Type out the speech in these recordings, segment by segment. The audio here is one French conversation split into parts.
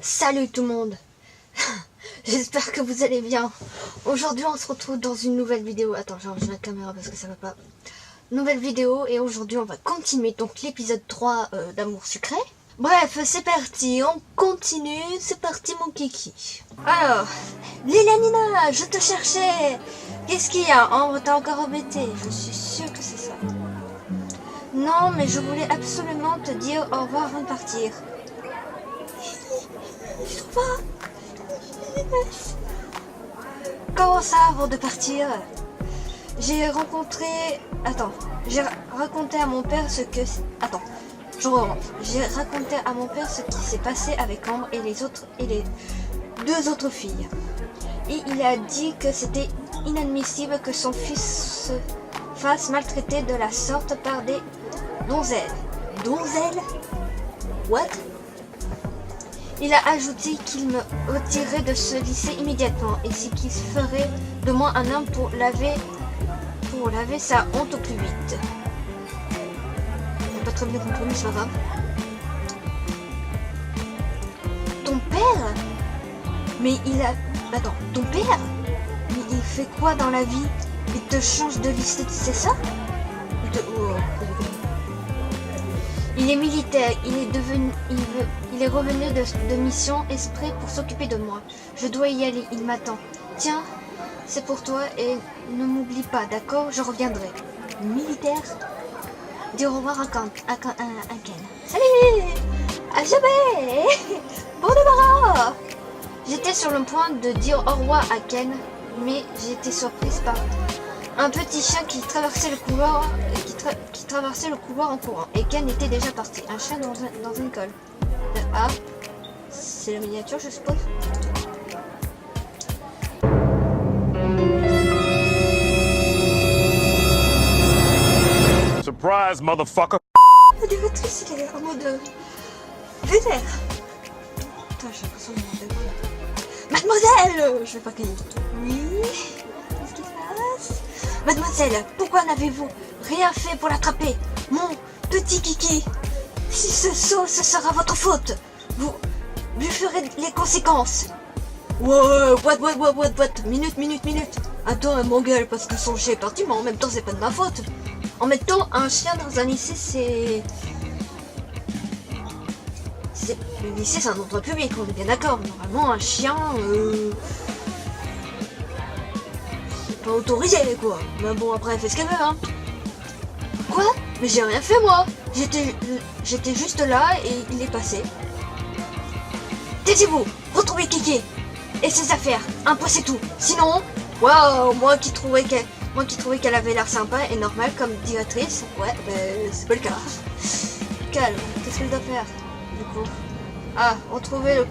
Salut tout le monde. J'espère que vous allez bien. Aujourd'hui on se retrouve dans une nouvelle vidéo. Attends, j'ai enlevé la caméra parce que ça va pas. Nouvelle vidéo et aujourd'hui on va continuer donc l'épisode 3 d'Amour Sucré. Bref, c'est parti, on continue. C'est parti mon kiki. Alors, Lélanina, je te cherchais. Qu'est-ce qu'il y a? Oh, t'as encore embêté. Je suis sûre que c'est ça. Non, mais je voulais absolument te dire au revoir avant de partir. Tu trouves pas? Comment ça avant de partir? J'ai rencontré... Attends, j'ai raconté à mon père ce que... Attends, je reprends. J'ai raconté à mon père ce qui s'est passé avec Ambre et les deux autres filles. Et il a dit que c'était inadmissible que son fils se fasse maltraiter de la sorte par des donzelles. Donzelles? What? Il a ajouté qu'il me retirait de ce lycée immédiatement et c'est qu'il ferait de moi un homme pour laver sa honte au plus vite. Il n'a pas très bien compris, mais c'est pas grave. Ton père? Mais il a... Attends, ton père? Mais il fait quoi dans la vie? Il te change de lycée, c'est ça? Il est militaire, il est revenu de mission exprès pour s'occuper de moi. Je dois y aller, il m'attend. Tiens, c'est pour toi et ne m'oublie pas, d'accord? Je reviendrai. Militaire? Dis au revoir à Ken. Salut! À jamais! Bon débarras! J'étais sur le point de dire au revoir à Ken, mais j'ai été surprise par un petit chien qui traversait le couloir en courant. Et Ken était déjà parti. Un chien dans une école. Ah, c'est la miniature, je suppose. Surprise, motherfucker! La directrice, il est en mode vénère. Putain, j'ai l'impression de demander. Mademoiselle! Je vais pas gagner. Oui? Qu'est-ce qui se passe? Mademoiselle, pourquoi n'avez-vous rien fait pour l'attraper? Mon petit kiki! Si ce saut, ce sera votre faute. Vous lui ferez les conséquences. Wow, what? Minute. Attends, elle m'engueule parce que son chien est parti, mais en même temps, c'est pas de ma faute. En même temps, un chien dans un lycée, c'est... Le lycée, c'est un endroit public, on est bien d'accord. Normalement, un chien... c'est pas autorisé, quoi. Mais bon, après, elle fait ce qu'elle veut, hein. Quoi? Mais j'ai rien fait, moi. J'étais juste là et il est passé. Taisez-vous, retrouvez Kiki et ses affaires. Un point, c'est tout. Sinon, waouh, moi qui trouvais qu'elle avait l'air sympa et normale comme directrice, ouais, ben c'est pas le cas. Calme, qu'est-ce qu'elle doit faire du coup? Ah, retrouver le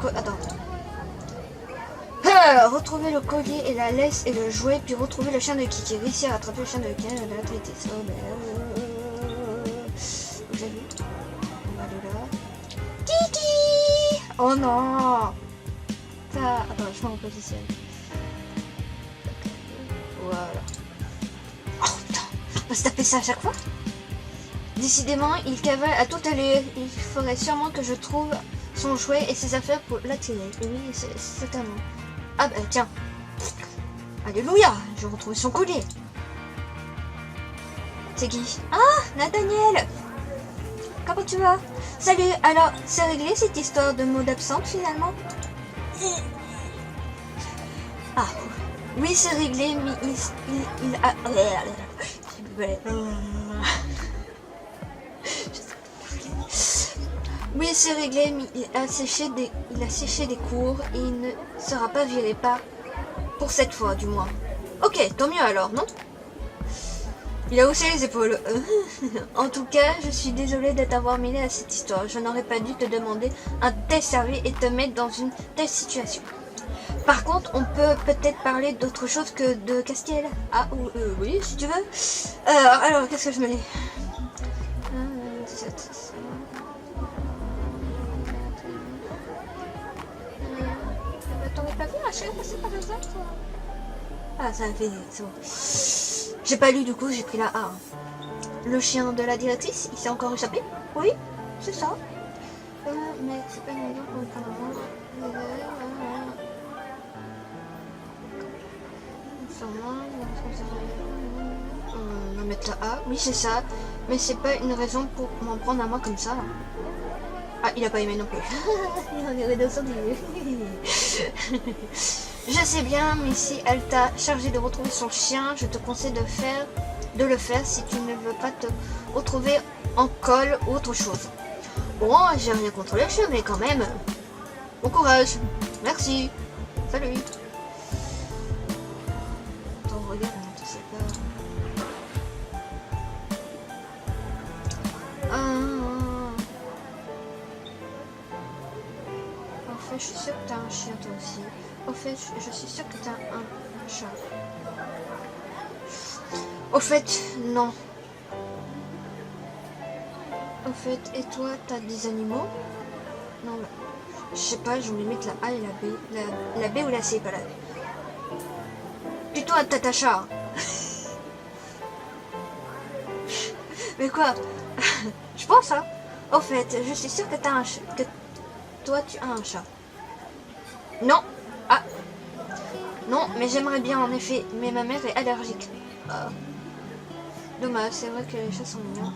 retrouver le collier et la laisse et le jouet, puis retrouver le chien de Kiki. Réussir à attraper le chien de Ken de la traité. Oh ben... Vous avez vu? On va aller là. Kiki! Oh non! Ça... Attends, je m'en positionne. Voilà. Oh putain! On va se taper ça à chaque fois? Décidément, il cavale à toute allure. Il faudrait sûrement que je trouve son jouet et ses affaires pour l'attirer. Oui, c'est un nom. Ah bah tiens. Alléluia, j'ai retrouvé son collier. C'est qui? Ah, Nathaniel. Comment tu vas? Salut, alors, c'est réglé cette histoire de mot d'absente finalement? Ah, oui c'est réglé, mais il a... Oui, c'est réglé, mais il a séché des cours et il ne sera pas viré pas pour cette fois, du moins. Ok, tant mieux alors, non? Il a haussé les épaules. En tout cas, je suis désolée de t'avoir mêlé à cette histoire. Je n'aurais pas dû te demander un tel service et te mettre dans une telle situation. Par contre, on peut peut-être parler d'autre chose que de Castiel. Ah, oui, si tu veux. Alors, qu'est-ce que je me dis? T'aurais pas vu un chien passer par hasard, toi? Ah, ça a fait... c'est bon. J'ai pas lu, du coup, j'ai pris la A. Le chien de la directrice, il s'est encore échappé? Oui, c'est ça. Mais c'est pas une raison pour le prendre avant. sur moi. On va mettre la A. Oui, c'est ça. Mais c'est pas une raison pour m'en prendre à moi comme ça. Ah, il a pas aimé non plus. Il en est redescendu. Je sais bien, mais si elle t'a chargé de retrouver son chien, je te conseille de le faire si tu ne veux pas te retrouver en colle ou autre chose. Bon, j'ai rien contre les chiens, mais quand même. Bon courage. Merci. Salut. Attends, regarde, tu sais pas. En fait, je suis sûre que t'as un chien toi aussi. Au fait, je suis sûre que t'as un chat. Au fait, non. Au fait, et toi, t'as des animaux? Non, je sais pas, je voulais mettre la A et la B. La B ou la C, pas la B. Plutôt t'as ta chat. Mais quoi? Je pense, hein. Au fait, je suis sûre que t'as un chat. Que toi, tu as un chat. Non. Ah. Non, mais j'aimerais bien en effet. Mais ma mère est allergique. Ah. Dommage, c'est vrai que les chats sont mignons.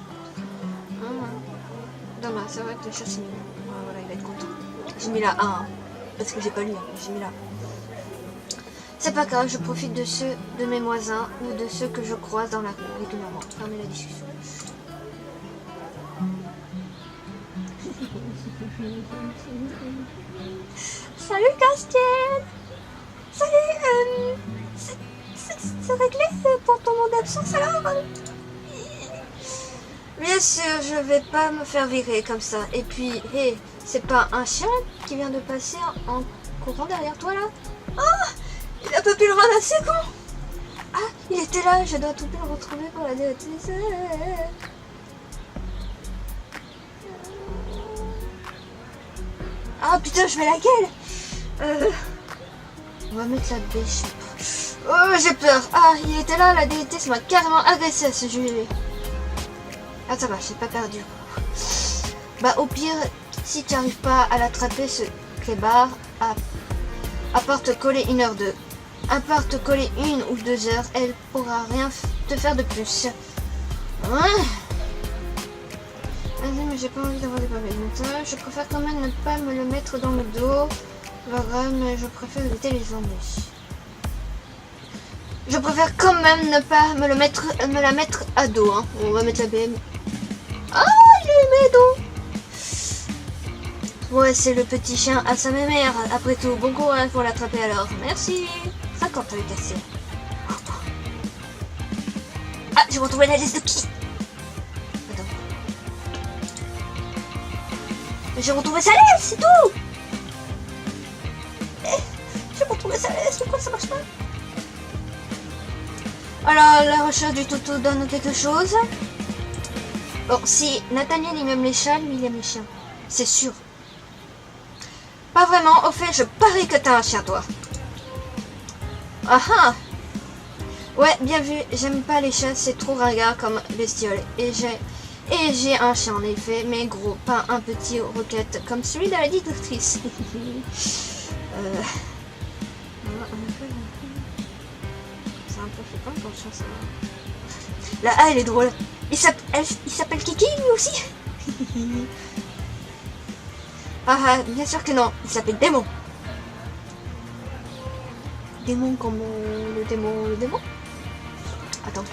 Dommage, c'est vrai que les chats sont mignons. Ah, voilà, il va être content. J'ai mis la A, hein, parce que j'ai pas lu. J'ai mis la A. C'est pas grave, je profite de ceux de mes voisins ou de ceux que je croise dans la rue régulièrement. Fermez la discussion. Salut Castiel. Salut, c'est réglé pour ton nom d'absence alors? Bien sûr, je vais pas me faire virer comme ça. Et puis, hé, c'est pas un chien qui vient de passer en courant derrière toi là? Oh, il a pas pu le ramasser, con. Ah, il était là, je dois tout bien le retrouver pour la DOTC. Ah putain, je mets laquelle? On va mettre la B, je sais pas. Oh, j'ai peur. Ah, il était là, la DT, ça m'a carrément agressé à ce jeu. Ah, ça va, j'ai pas perdu. Bah, au pire, si tu n'arrives pas à l'attraper, ce clébard, à part te coller 1h02. À part te coller 1 ou 2 heures, elle pourra rien te faire de plus. Ouais. Vas-y, mais j'ai pas envie d'avoir des papiers. Je préfère quand même ne pas me le mettre dans le dos. Voilà, mais je préfère éviter les ennuis. Je préfère quand même ne pas me la mettre à dos. Hein. On va mettre la BM. Ah, il est dos. Ouais, c'est le petit chien à sa mère. Après tout, bon courage pour l'attraper alors. Merci. 50 avec cassé. Ah, j'ai retrouvé la liste de qui? Attends. J'ai retrouvé sa liste, c'est tout. J'ai retrouvé sa liste, pourquoi ça marche pas? Alors, la recherche du toutou donne quelque chose. Bon, si Nathaniel il aime les chats, lui il aime les chiens. C'est sûr. Pas vraiment, au fait, je parie que t'as un chien, toi. Ah ah. Ouais, bien vu, j'aime pas les chats, c'est trop ringard comme bestiole. Et j'ai un chien en effet, mais gros, pas un petit roquette comme celui de la directrice. C'est un peu flippant pour le chien, ça va. La A, elle est drôle. Il s'appelle Kiki, lui aussi. Ah, bien sûr que non. Il s'appelle Démon. Démon comme le démon. Attends.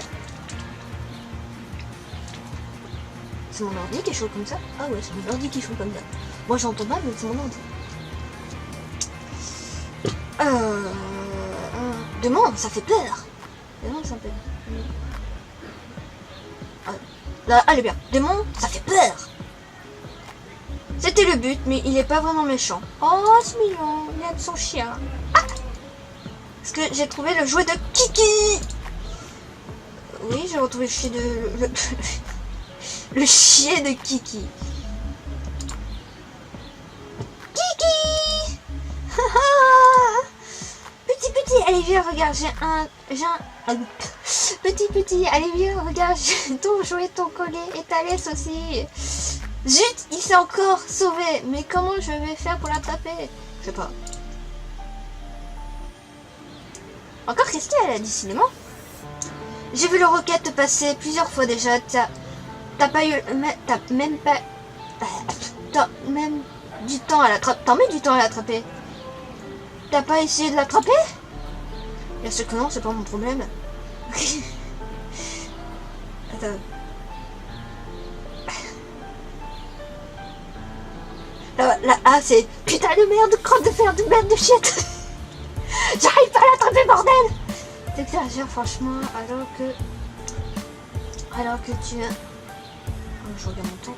C'est mon ordi qui est chaud comme ça? Ah ouais, c'est mon ordi qui est chaud comme ça. Moi, j'entends pas, mais c'est mon ordi. Démon, ça fait peur. Démon, ça fait peur. Là, allez bien. Démon, ça fait peur. C'était le but, mais il est pas vraiment méchant. Oh, c'est mignon. Il aime son chien. Ah, parce que j'ai trouvé le jouet de Kiki. Oui, j'ai retrouvé le chien de... le chien de Kiki. Kiki. Petit, allez viens, regarde, j'ai un petit, allez viens, regarde, j'ai ton jouet, ton collier et ta laisse aussi. Zut, il s'est encore sauvé, mais comment je vais faire pour l'attraper? Je sais pas. Encore Christelle, décidément. J'ai vu le roquette passer plusieurs fois déjà. T'as pas eu... T'as même pas... T'as même du temps à l'attraper. T'en mets du temps à l'attraper. T'as pas essayé de l'attraper? Bien sûr que non, c'est pas mon problème. Attends. Là, ah, c'est... Putain de merde, crotte de fer, de merde, de shit. J'arrive pas à l'attraper, bordel. T'exagères franchement, alors que tu... Oh, je regarde mon temps.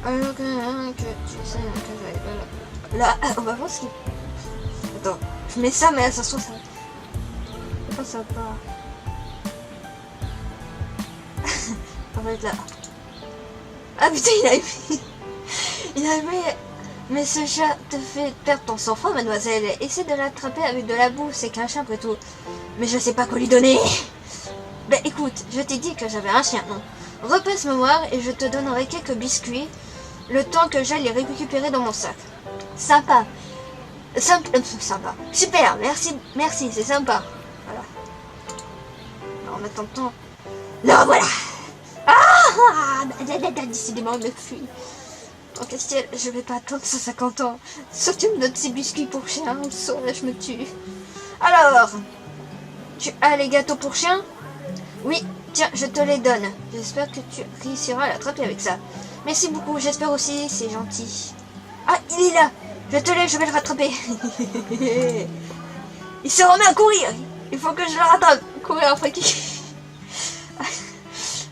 Alors que tu sais que j'arrive pas là. Là, on va voir ce qu'il... Attends, je mets ça, mais ça se trouve, ça... Pourquoi ça va pas... On va être là. Ah putain, il a aimé... Il a aimé... Mais ce chat te fait perdre ton sang-froid, mademoiselle. Essaie de l'attraper avec de la boue, c'est qu'un chien après tout. Mais je sais pas quoi lui donner. Ben écoute, je t'ai dit que j'avais un chien, non? Repasse-me voir et je te donnerai quelques biscuits, le temps que j'aille les récupérer dans mon sac. Sympa. Sympa. Super, merci, c'est sympa. Voilà. Alors, en attendant... Non, voilà. Ah, décidément, il me fuit. Oh, Castiel, je vais pas attendre 150 ans. Sauf tu me donnes ces biscuits pour chien, là je me tue. Alors, tu as les gâteaux pour chien? Oui, tiens, je te les donne. J'espère que tu réussiras à l'attraper avec ça. Merci beaucoup, j'espère aussi, c'est gentil. Ah, il est là. Je te laisse, je vais le rattraper. Il se remet à courir. Il faut que je le rattrape. Courir après qui?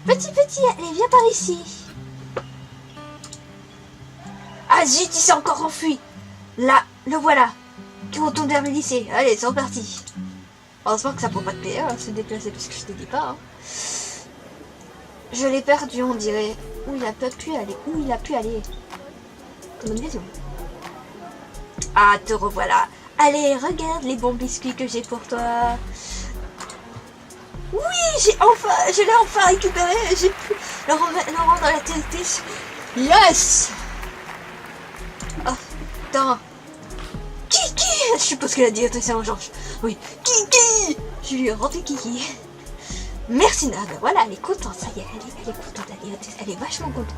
Petit, allez, viens par ici. Ah zut, il s'est encore enfui. Là, le voilà. Qui retourne vers le lycée. Allez, c'est reparti. Heureusement que ça prend pas de PA, se déplacer parce que je te dis pas. Hein. Je l'ai perdu, on dirait. Où il a pu aller. Où il a pu aller. Bonne vision. Ah, te revoilà. Allez, regarde les bons biscuits que j'ai pour toi. Oui, je l'ai enfin récupéré. J'ai pu le rendre dans la tête. Yes. Oh, putain. Kiki. Je suppose que la directrice est en Georges. Oui, Kiki. Je lui ai rendu Kiki. Merci Nad. Voilà, elle est contente, ça y est, elle est contente, elle est vachement contente.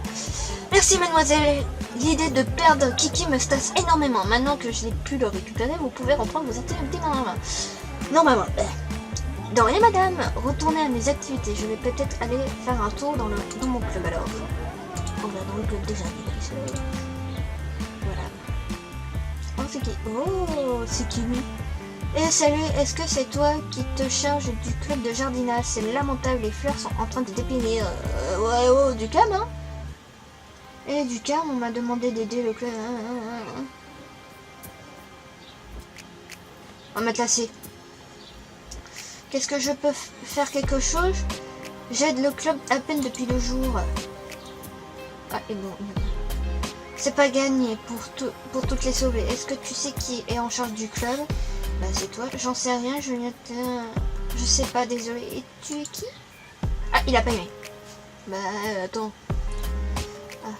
Merci mademoiselle. L'idée de perdre Kiki me stresse énormément. Maintenant que je n'ai pu le récupérer, vous pouvez reprendre vos activités normalement. Normalement. De rien madame, retournez à mes activités. Je vais peut-être aller faire un tour dans mon club alors. On va dans le club déjà. Voilà. Oh c'est qui? Oh c'est qui lui? Eh salut, est-ce que c'est toi qui te charges du club de jardinage? C'est lamentable, les fleurs sont en train de dépérir. Ouais, oh, du calme, hein? Et du calme, on m'a demandé d'aider le club. On m'a classé. Qu'est-ce que je peux faire quelque chose? J'aide le club à peine depuis le jour. Ah, et bon. C'est pas gagné pour toutes les sauver. Est-ce que tu sais qui est en charge du club? Bah c'est toi, j'en sais rien, je sais pas, désolé. Et tu es qui? Ah, il a pas aimé. Bah attends. Ah.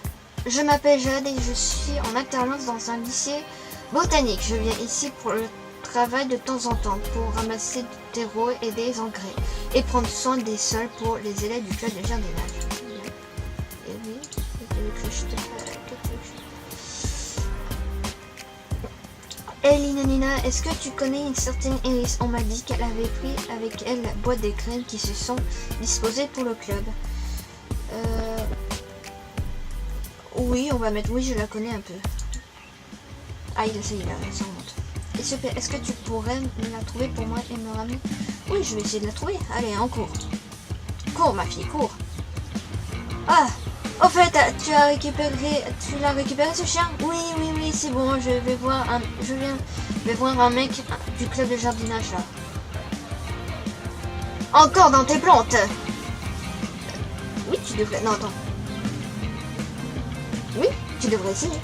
Je m'appelle Jade et je suis en alternance dans un lycée botanique. Je viens ici pour le travail de temps en temps, pour ramasser du terreau et des engrais, et prendre soin des sols pour les élèves du club de jardinage. Et oui, que je te fais. Hey Nina, est-ce que tu connais une certaine Iris? On m'a dit qu'elle avait pris avec elle la boîte des crèmes qui se sont disposées pour le club. Oui, on va mettre... Oui, je la connais un peu. Ah, il a ça remonte. Et s'il te plaît, est-ce que tu pourrais me la trouver pour moi et me ramener? Oui, je vais essayer de la trouver. Allez, en cours. Cours, ma fille, cours. Ah! En fait, tu l'as récupéré ce chien? Oui, c'est bon, je vais voir un mec du club de jardinage là. Encore dans tes plantes? Oui, tu devrais... Non, attends. Oui, tu devrais essayer.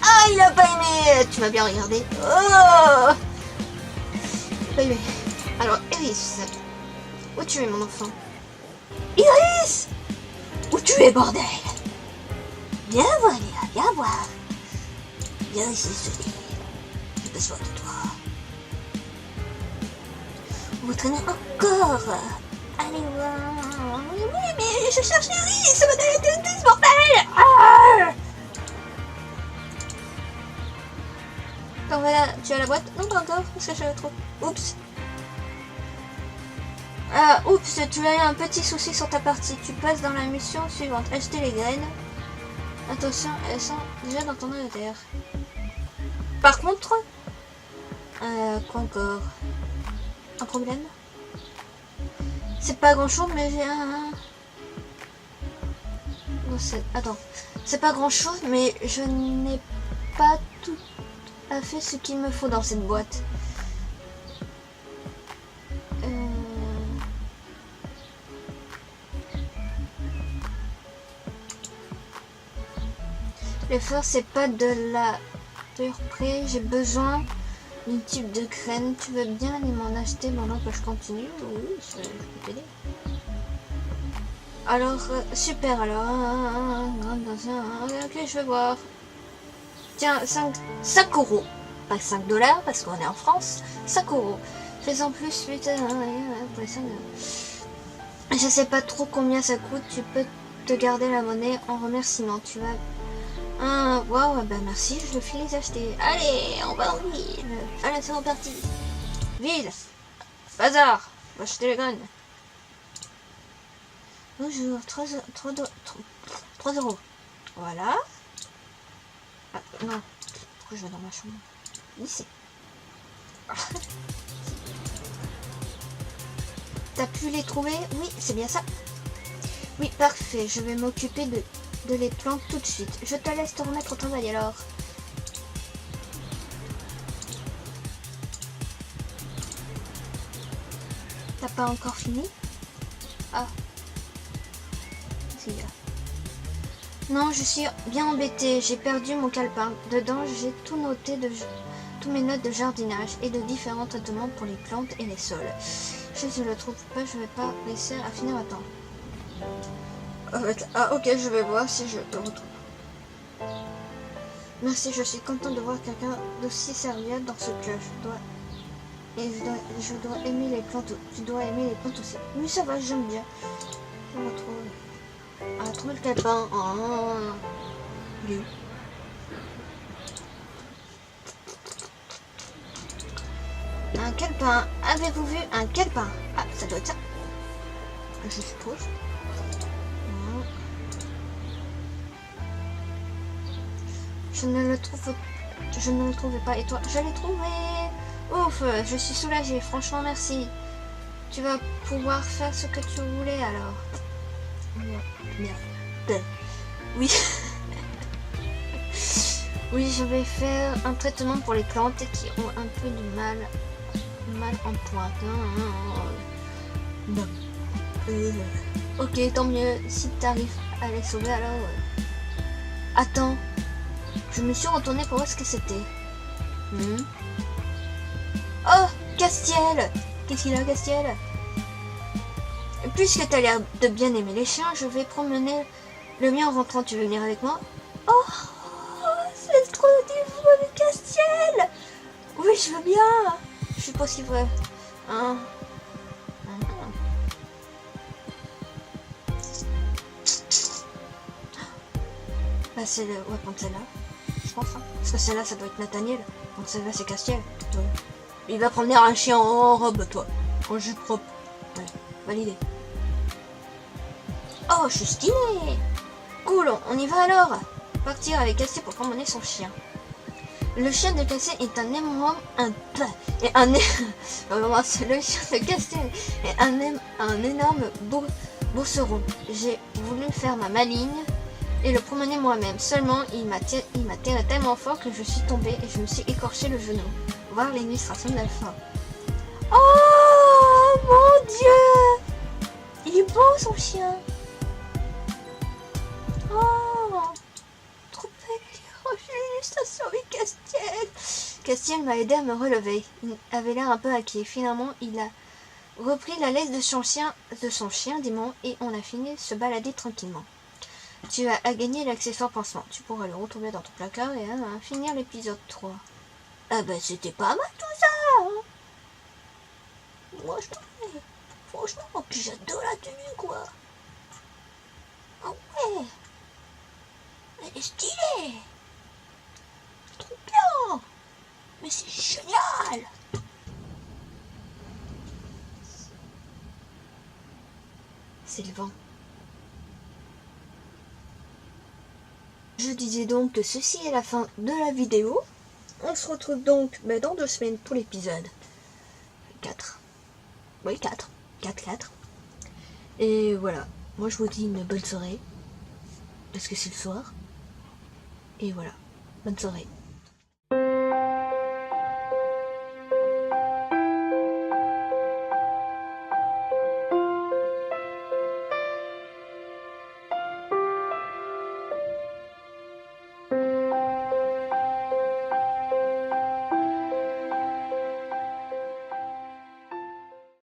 Ah, il a pas aimé. Tu m'as bien regardé. Oh, il a pas aimé. Alors, Iris. Où tu es, mon enfant? Iris! Où tu es, bordel? Viens voir, Léa, viens voir. Viens ici, Sophie. J'ai besoin de toi. Vous traînez encore. Allez voir. Oui, mais je cherche Iris, ce modèle de bordel. Ah. Donc voilà, tu as la boîte? Non, pas encore, parce que je la trouve. Oups. Oups, tu as eu un petit souci sur ta partie. Tu passes dans la mission suivante. Acheter les graines. Attention, elles sont déjà dans ton inventaire. Par contre, quoi encore? Un problème? C'est pas grand chose, mais j'ai un... Non, attends. C'est pas grand chose, mais je n'ai pas tout à fait ce qu'il me faut dans cette boîte. Le fer, c'est pas de la pure près. J'ai besoin d'un type de graines. Tu veux bien aller m'en acheter pendant que je continue? Oui, je peux t'aider. Alors, super, alors. Ok, je vais voir. Tiens, 5 euros. Pas 5 dollars, parce qu'on est en France. 5 euros. Fais en plus, putain. Je sais pas trop combien ça coûte. Tu peux te garder la monnaie en remerciement. Tu vas... Waouh, bah merci, je le file les acheter. Allez, on va en ville. Allez, c'est reparti. Ville. Bazar. On va acheter les graines. Bonjour, 3 euros. Voilà. Ah, non. Pourquoi je vais dans ma chambre? Ici. T'as pu les trouver? Oui, c'est bien ça. Oui, parfait. Je vais m'occuper de les plantes tout de suite. Je te laisse te remettre au travail alors. T'as pas encore fini? Ah. Non, je suis bien embêtée. J'ai perdu mon calepin. Dedans, j'ai tout noté tous mes notes de jardinage et de différents traitements pour les plantes et les sols. Je ne le trouve pas. Je vais pas laisser à finir à temps. Ah ok, je vais voir si je te retrouve. Merci, je suis contente de voir quelqu'un d'aussi sérieux dans ce club. Je dois aimer les plantes. Tu dois aimer les plantes aussi. Oui, ça va, j'aime bien. On retrouve. Ah, trouver le calepin. Oui. Un calepin. Avez-vous vu un calepin? Ah, ça doit être ça. Je suppose. Je ne le trouvais pas. Et toi? Je l'ai trouvé. Ouf, je suis soulagée. Franchement, merci. Tu vas pouvoir faire ce que tu voulais alors. Merde. Oui. Oui, je vais faire un traitement pour les plantes qui ont un peu du mal en pointe. Non. Ok, tant mieux. Si tu arrives à les sauver alors. Attends. Je me suis retournée pour voir ce que c'était. Oh, Castiel! Qu'est-ce qu'il a, Castiel? Puisque tu as l'air de bien aimer les chiens, je vais promener le mien en rentrant. Tu veux venir avec moi? Oh, c'est trop divin avec Castiel! Oui, je veux bien! Je suis pas si vrai. Hein? Bah, c'est le... Ouais, prendre celle-là. Je pense, hein. Parce que celle-là, ça doit être Nathaniel. Donc celle-là, c'est Castiel. Ouais. Il va promener un chien en robe, toi. En jupe propre. Ouais, validé. Oh, je suis stylé. Cool, on y va alors. Partir avec Castiel pour promener son chien. Le chien de Castiel est un énorme... Le chien de Castiel est un énorme bourseron. J'ai voulu faire ma maligne et le promener moi-même. Seulement, il m'a tiré tellement fort que je suis tombée et je me suis écorché le genou. Voir l'illustration d'Alpha. Oh mon Dieu! Il est beau son chien. Oh, trop belle l'illustration avec Castiel. Castiel m'a aidé à me relever. Il avait l'air un peu inquiet. Finalement, il a repris la laisse de son chien, Dimon, et on a fini de se balader tranquillement. Tu as gagné l'accessoire pansement. Tu pourras le retrouver dans ton placard et finir l'épisode 3. Ah bah c'était pas mal tout ça, hein. Franchement, puis j'adore la tenue, quoi. Ah ouais, elle est stylée. Trop bien. Mais c'est génial. C'est le vent. Je disais donc que ceci est la fin de la vidéo. On se retrouve donc dans 2 semaines pour l'épisode 4. Oui, 4. 4. Et voilà. Moi, je vous dis une bonne soirée. Parce que c'est le soir. Et voilà. Bonne soirée.